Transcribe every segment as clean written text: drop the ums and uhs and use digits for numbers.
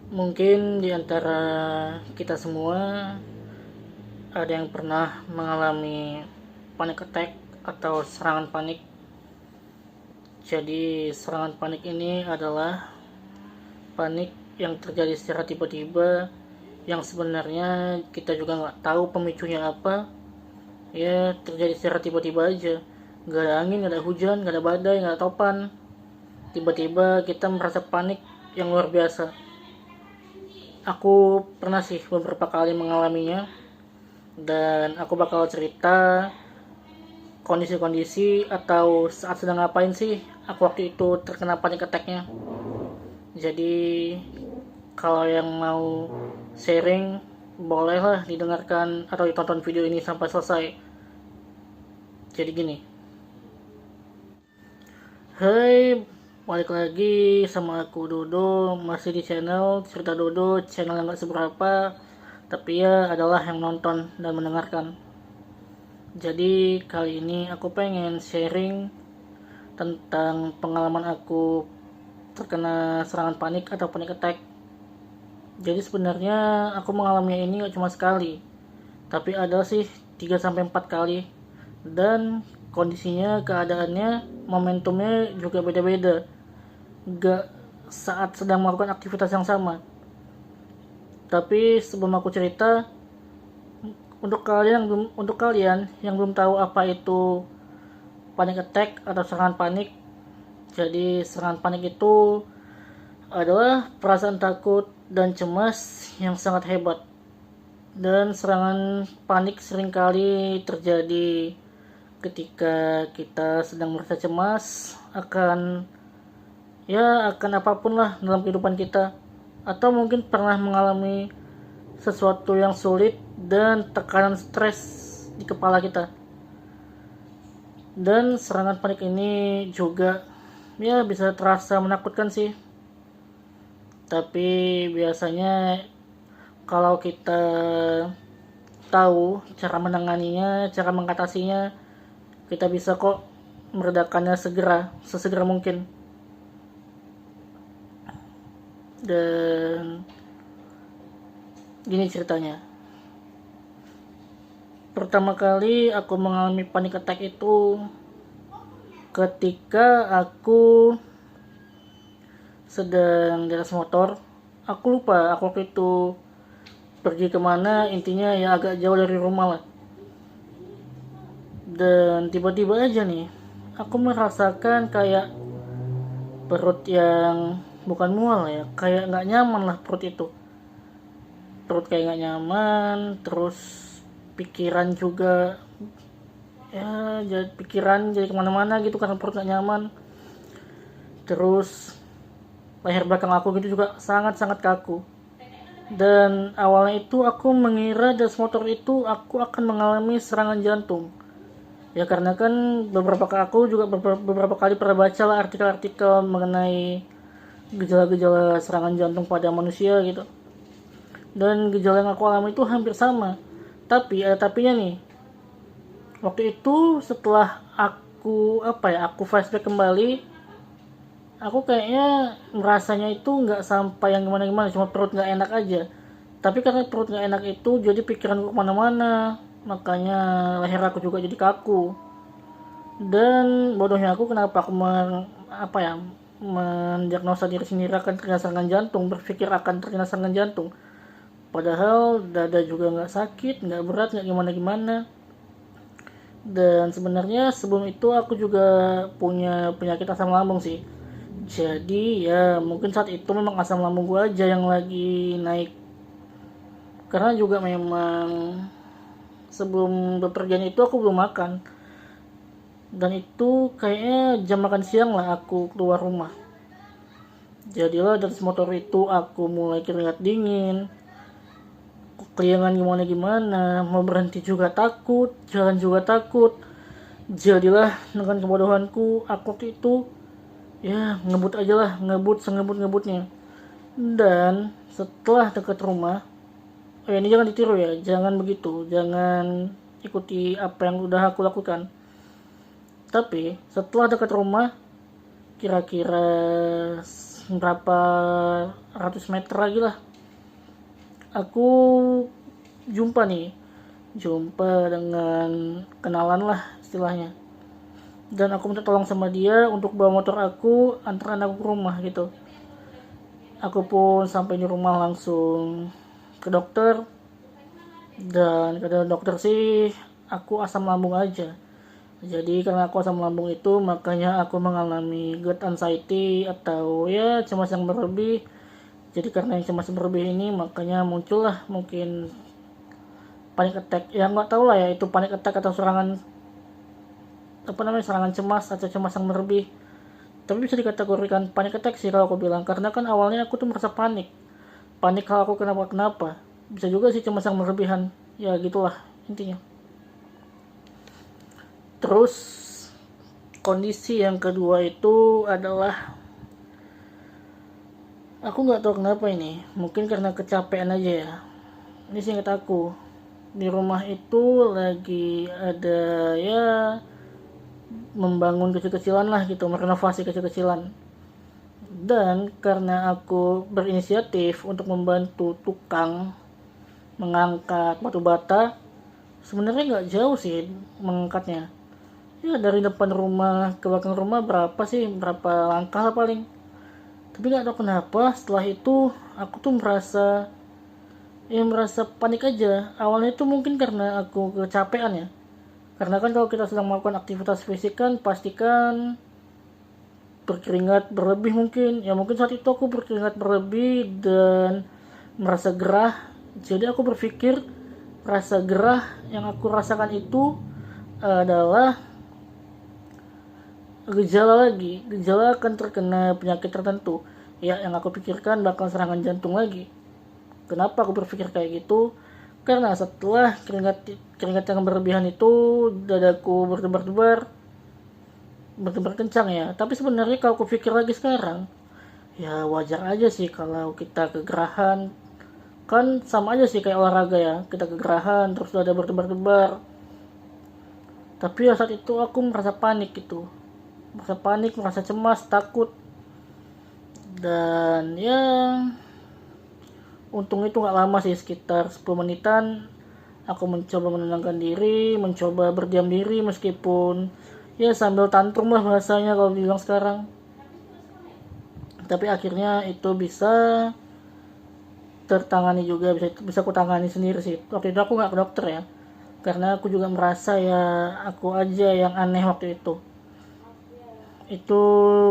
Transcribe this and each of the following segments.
Mungkin di antara kita semua ada yang pernah mengalami panic attack atau serangan panik. Jadi serangan panik ini adalah panik yang terjadi secara tiba-tiba, yang sebenarnya kita juga nggak tahu pemicunya apa. Ya terjadi secara tiba-tiba aja, nggak ada angin, nggak ada hujan, nggak ada badai, nggak ada topan. Tiba-tiba kita merasa panik yang luar biasa. Aku pernah sih beberapa kali mengalaminya, dan aku bakal cerita kondisi-kondisi atau saat sedang ngapain sih aku waktu itu terkena panic attack-nya. Jadi kalau yang mau sharing, bolehlah didengarkan atau ditonton video ini sampai selesai. Jadi gini, hai, balik lagi sama aku Dodo, masih di channel Cerita Dodo, channel yang gak seberapa, tapi ya adalah yang nonton dan mendengarkan. Jadi kali ini aku pengen sharing tentang pengalaman aku terkena serangan panik atau panic attack. Jadi sebenarnya aku mengalaminya ini gak cuma sekali, tapi ada sih 3-4 kali. Dan kondisinya, keadaannya, momentumnya juga beda-beda. Gak saat sedang melakukan aktivitas yang sama. Tapi sebelum aku cerita, untuk kalian yang belum tahu apa itu panic attack atau serangan panik. Jadi serangan panik itu adalah perasaan takut dan cemas yang sangat hebat. Dan serangan panik seringkali terjadi ketika kita sedang merasa cemas akan apapun lah dalam kehidupan kita, atau mungkin pernah mengalami sesuatu yang sulit dan tekanan stres di kepala kita. Dan serangan panik ini juga bisa terasa menakutkan sih, tapi biasanya kalau kita tahu cara menanganinya, cara mengatasinya, kita bisa kok meredakannya sesegera mungkin. Dan gini ceritanya, pertama kali aku mengalami panic attack itu ketika aku sedang di atas motor. Aku lupa aku waktu itu pergi kemana, intinya ya agak jauh dari rumah lah. Dan tiba-tiba aja nih aku merasakan kayak perut yang bukan mual ya, kayak nggak nyaman lah perut itu. Perut kayak nggak nyaman, terus pikiran juga jadi pikiran jadi kemana-mana gitu karena perut nggak nyaman. Terus leher belakang aku gitu juga sangat-sangat kaku. Dan awalnya itu aku mengira dari motor itu aku akan mengalami serangan jantung. Ya karena kan aku juga beberapa kali pernah baca lah artikel-artikel mengenai gejala-gejala serangan jantung pada manusia gitu. Dan gejala yang aku alami itu hampir sama. Tapi ada tapinya nih. Waktu itu setelah aku flashback kembali, aku kayaknya merasanya itu nggak sampai yang gimana-gimana, cuma perut nggak enak aja. Tapi karena perut nggak enak itu jadi pikiranku kemana-mana, makanya leher aku juga jadi kaku. Dan bodohnya aku, kenapa aku mendiagnosa diri sendiri akan terkena serangan jantung, berpikir akan terkena serangan jantung, padahal dada juga nggak sakit, nggak berat, nggak gimana-gimana. Dan sebenarnya sebelum itu aku juga punya penyakit asam lambung sih. Jadi ya mungkin saat itu memang asam lambung gue aja yang lagi naik. Karena juga memang sebelum bepergian itu aku belum makan. Dan itu kayaknya jam makan siang lah aku keluar rumah. Jadilah dari motor itu aku mulai keringat dingin, keliangan gimana-gimana, mau berhenti juga takut, jalan juga takut. Jadilah dengan kebodohanku, aku waktu itu ngebut aja lah, ngebut sengebut-ngebutnya. Dan setelah dekat rumah, ini jangan ditiru ya, jangan begitu, jangan ikuti apa yang udah aku lakukan. Tapi setelah dekat rumah, kira-kira berapa ratus meter lagi lah, aku jumpa dengan kenalan lah istilahnya, dan aku minta tolong sama dia untuk bawa motor aku antarin aku ke rumah gitu. Aku pun sampai di rumah langsung ke dokter, dan kata dokter sih aku asam lambung aja. Jadi karena aku asam lambung itu, makanya aku mengalami GERD anxiety atau ya cemas yang berlebih. Jadi karena yang cemas berlebih ini, makanya muncullah mungkin panic attack. Ya nggak tahu lah ya itu panic attack atau serangan serangan cemas atau cemas yang berlebih. Tapi bisa dikategorikan panic attack sih kalau aku bilang, karena kan awalnya aku tuh merasa panik kalau aku kenapa. Bisa juga sih cemas yang berlebihan, ya gitulah intinya. Terus kondisi yang kedua itu adalah aku nggak tahu kenapa ini, mungkin karena kecapean aja ya. Ini seingat aku, di rumah itu lagi ada ya membangun kecil-kecilan lah gitu, merenovasi kecil-kecilan. Dan karena aku berinisiatif untuk membantu tukang mengangkat batu bata, sebenarnya nggak jauh sih mengangkatnya. Ya dari depan rumah ke belakang rumah berapa langkah lah paling. Tapi nggak tahu kenapa setelah itu aku tuh merasa panik aja. Awalnya itu mungkin karena aku kecapean ya. Karena kan kalau kita sedang melakukan aktivitas fisik kan pastikan berkeringat berlebih mungkin. Ya mungkin saat itu aku berkeringat berlebih dan merasa gerah. Jadi aku berpikir rasa gerah yang aku rasakan itu adalah gejala akan terkena penyakit tertentu. Ya yang aku pikirkan bakal serangan jantung lagi. Kenapa aku berpikir kayak gitu? Karena setelah keringat yang berlebihan itu, dadaku berdebar-debar kencang ya. Tapi sebenarnya kalau aku pikir lagi sekarang, ya wajar aja sih kalau kita kegerahan. Kan sama aja sih kayak olahraga ya, kita kegerahan terus dada berdebar-debar. Tapi ya saat itu aku merasa panik gitu. Merasa cemas, takut. Dan ya untung itu gak lama sih, sekitar 10 menitan aku mencoba menenangkan diri, mencoba berdiam diri meskipun ya sambil tantrum lah bahasanya kalau bilang sekarang. Tapi akhirnya itu bisa tertangani juga, bisa aku tangani sendiri sih. Waktu itu aku gak ke dokter ya, karena aku juga merasa ya aku aja yang aneh waktu itu. Itu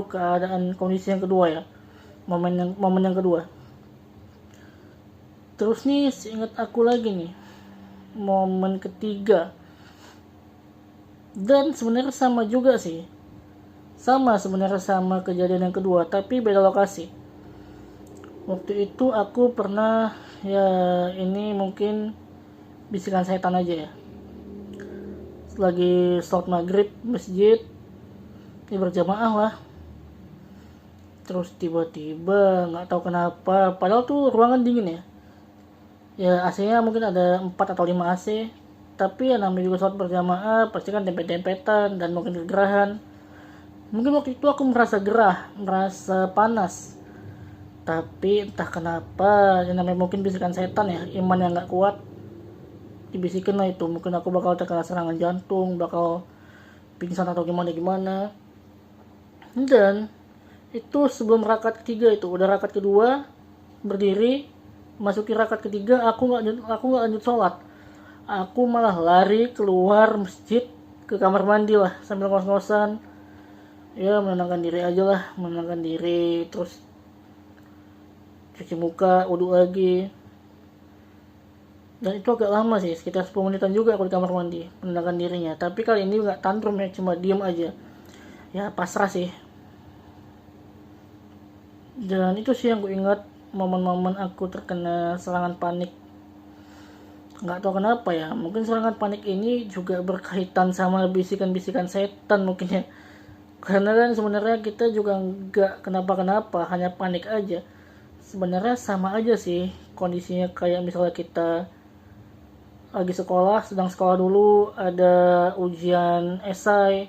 keadaan kondisi yang kedua ya, momen yang kedua. Terus nih seingat aku lagi nih, momen ketiga, dan sebenarnya sama juga sih, sama kejadian yang kedua tapi beda lokasi. Waktu itu aku pernah, ya ini mungkin bisikan setan aja ya, lagi sholat maghrib masjid, ini berjamaah lah. Terus tiba-tiba nggak tahu kenapa, padahal tuh ruangan dingin ya AC-nya mungkin ada 4 atau 5 AC, tapi ya namanya juga sholat berjamaah pasti kan dempet-dempetan dan mungkin kegerahan. Mungkin waktu itu aku merasa gerah, merasa panas, tapi entah kenapa, yang namanya mungkin bisikan setan ya, iman yang gak kuat dibisikin lah itu, mungkin aku bakal terkena serangan jantung, bakal pingsan atau gimana. Dan itu sebelum rakaat ketiga, itu udah rakaat kedua berdiri, masuki rakaat ketiga aku nggak lanjut sholat, aku malah lari keluar masjid ke kamar mandi lah sambil ngos-ngosan ya, menenangkan diri, terus cuci muka, wudhu lagi. Dan itu agak lama sih, sekitar 10 menitan juga aku di kamar mandi menenangkan dirinya. Tapi kali ini nggak tantrum ya, cuma diem aja ya, pasrah sih. Dan itu sih yang gue ingat, momen-momen aku terkena serangan panik. Nggak tahu kenapa ya, mungkin serangan panik ini juga berkaitan sama bisikan-bisikan setan mungkin ya. Karena kan sebenarnya kita juga nggak kenapa-kenapa, hanya panik aja. Sebenarnya sama aja sih kondisinya kayak misalnya kita lagi sekolah, sedang sekolah dulu, ada ujian esai,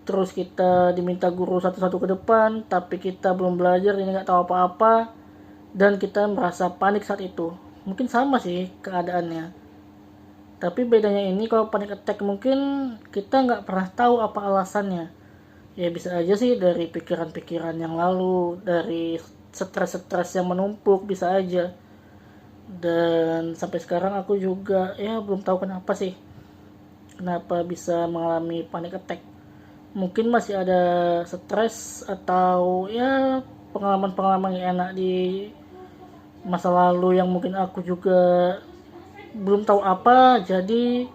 terus kita diminta guru satu-satu ke depan, tapi kita belum belajar, ini nggak tahu apa-apa, dan kita merasa panik saat itu. Mungkin sama sih keadaannya. Tapi bedanya ini kalau panic attack mungkin kita nggak pernah tahu apa alasannya. Ya bisa aja sih dari pikiran-pikiran yang lalu, dari stres-stres yang menumpuk, bisa aja. Dan sampai sekarang aku juga ya belum tahu kenapa sih. Kenapa bisa mengalami panic attack. Mungkin masih ada stres atau ya pengalaman-pengalaman yang enak di masa lalu yang mungkin aku juga belum tahu apa, jadi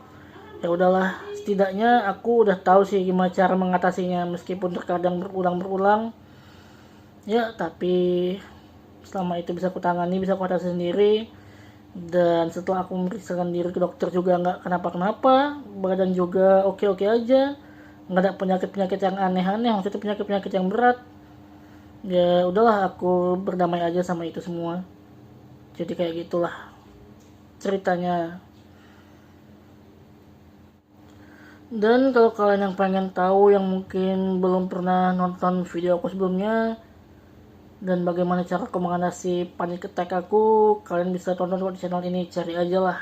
ya udahlah, setidaknya aku udah tahu sih gimana cara mengatasinya, meskipun terkadang berulang-berulang ya, tapi selama itu bisa aku tangani, bisa aku atasi sendiri. Dan setelah aku memeriksakan diri ke dokter juga nggak kenapa-kenapa, badan juga oke-oke aja, nggak ada penyakit-penyakit yang aneh-aneh, maksudnya penyakit-penyakit yang berat. Ya udahlah, aku berdamai aja sama itu semua. Jadi kayak gitulah ceritanya. Dan kalau kalian yang pengen tahu, yang mungkin belum pernah nonton video aku sebelumnya dan bagaimana cara aku mengatasi panic attack aku, kalian bisa tonton di channel ini, cari aja lah,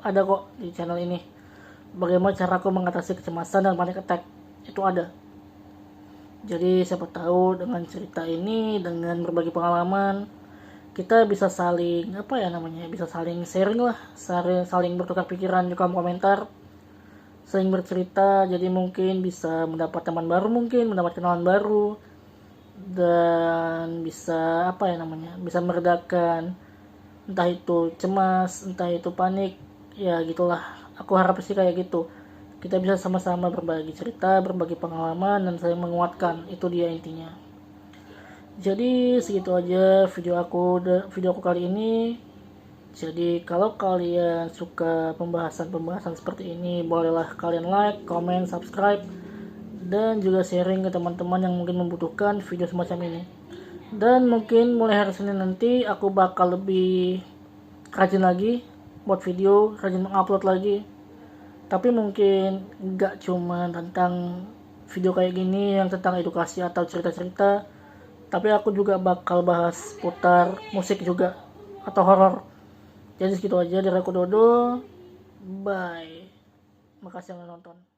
ada kok di channel ini bagaimana cara aku mengatasi kecemasan dan panic attack, itu ada. Jadi siapa tahu dengan cerita ini, dengan berbagi pengalaman, kita bisa saling bisa saling sharing lah, saling bertukar pikiran di kolom komentar, saling bercerita. Jadi mungkin bisa mendapat teman baru, mungkin mendapat kenalan baru, dan bisa bisa meredakan entah itu cemas, entah itu panik, ya gitulah. Aku harap sih kayak gitu, kita bisa sama-sama berbagi cerita, berbagi pengalaman, dan saling menguatkan. Itu dia intinya. Jadi segitu aja video aku kali ini. Jadi kalau kalian suka pembahasan seperti ini, bolehlah kalian like, comment, subscribe, dan juga sharing ke teman-teman yang mungkin membutuhkan video semacam ini. Dan mungkin mulai hari Senin nanti aku bakal lebih rajin lagi buat video, rajin mengupload lagi. Tapi mungkin nggak cuma tentang video kayak gini yang tentang edukasi atau cerita-cerita, tapi aku juga bakal bahas putar musik juga atau horor. Jadi segitu aja dari aku, Dodo. Bye. Makasih yang nonton.